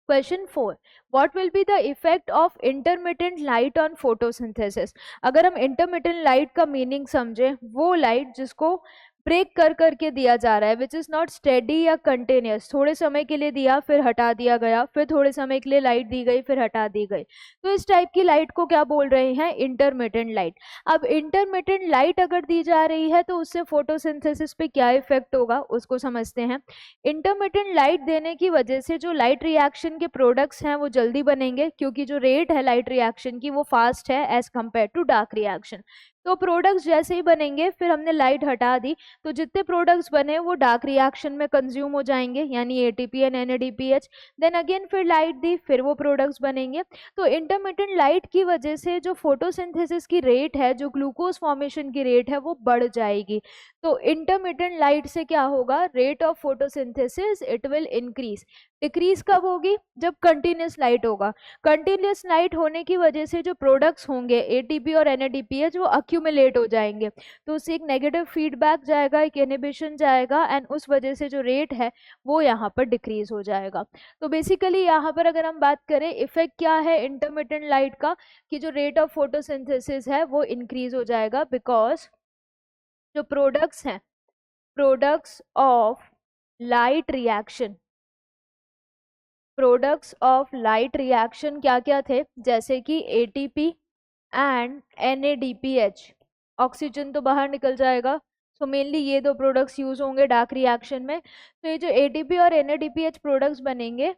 Question 4, what will be the effect of intermittent light on photosynthesis. अगर हम intermittent light का meaning समझे, वो लाइट जिसको ब्रेक कर करके दिया जा रहा है, विच इज नॉट स्टेडी या कंटिन्यूस, थोड़े समय के लिए दिया फिर हटा दिया गया, फिर थोड़े समय के लिए लाइट दी गई फिर हटा दी गई, तो इस टाइप की लाइट को क्या बोल रहे हैं, इंटरमिटेंट लाइट। अब इंटरमिटेंट लाइट अगर दी जा रही है तो उससे फोटोसिंथेसिस पे क्या इफेक्ट होगा उसको समझते हैं। इंटरमिटेंट लाइट देने की वजह से जो लाइट रिएक्शन के प्रोडक्ट्स हैं वो जल्दी बनेंगे, क्योंकि जो रेट है लाइट रिएक्शन की वो फास्ट है as compare to dark reaction. तो प्रोडक्ट्स जैसे ही बनेंगे, फिर हमने लाइट हटा दी तो जितने प्रोडक्ट्स बने वो डार्क रिएक्शन में कंज्यूम हो जाएंगे, यानी ATP and NADPH. Then again फिर लाइट दी, फिर वो प्रोडक्ट्स बनेंगे। तो इंटरमिटेंट लाइट की वजह से जो फोटोसिंथेसिस की रेट है, जो ग्लूकोज फॉर्मेशन की रेट है, वो बढ़ जाएगी। तो इंटरमिटेंट लाइट से क्या होगा, rate of photosynthesis it will increase. Decrease कब होगी, जब कंटिन्यूस लाइट होगा। कंटिन्यूस लाइट होने की वजह से जो प्रोडक्ट्स होंगे एटीपी और एनएडीपीएच वो अक्यूमुलेट हो जाएंगे, तो उससे एक नेगेटिव फीडबैक जाएगा, एक इनहिबिशन जाएगा, एंड उस वजह से जो रेट है वो यहाँ पर डिक्रीज हो जाएगा। तो बेसिकली यहाँ पर अगर हम बात करें इफेक्ट क्या है इंटरमिटेंट लाइट का, कि जो रेट ऑफ फोटोसिंथेसिस है वो इंक्रीज हो जाएगा, बिकॉज जो प्रोडक्ट्स हैं, products of light reaction, products of light reaction क्या क्या थे, जैसे कि एटीपी एंड एनएडीपीएच, ऑक्सीजन तो बाहर निकल जाएगा, सो मेनली ये दो प्रोडक्ट्स यूज होंगे डार्क रिएक्शन में। तो ये जो एटीपी और एनएडीपीएच प्रोडक्ट्स बनेंगे,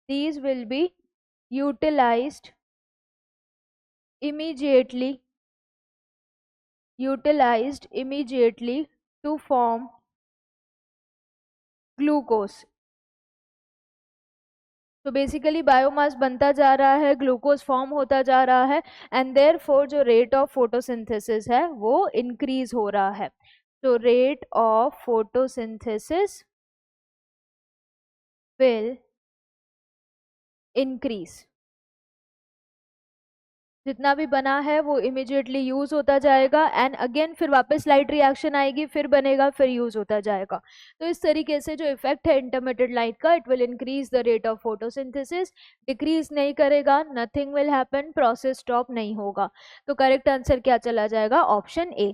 these will be utilised immediately, utilized immediately to form glucose। तो बेसिकली बायोमास बनता जा रहा है, ग्लूकोज फॉर्म होता जा रहा है, एंड देयरफॉर जो रेट ऑफ फोटोसिंथेसिस है वो इंक्रीज हो रहा है। तो rate of photosynthesis will increase, जितना भी बना है वो इमिजिएटली यूज होता जाएगा, एंड अगेन फिर वापस लाइट रिएक्शन आएगी, फिर बनेगा, फिर यूज होता जाएगा। तो इस तरीके से जो इफेक्ट है इंटरमिटेंट लाइट का, it will increase the rate of photosynthesis, decrease नहीं करेगा, nothing will happen, process stop नहीं होगा। तो करेक्ट आंसर क्या चला जाएगा, ऑप्शन ए।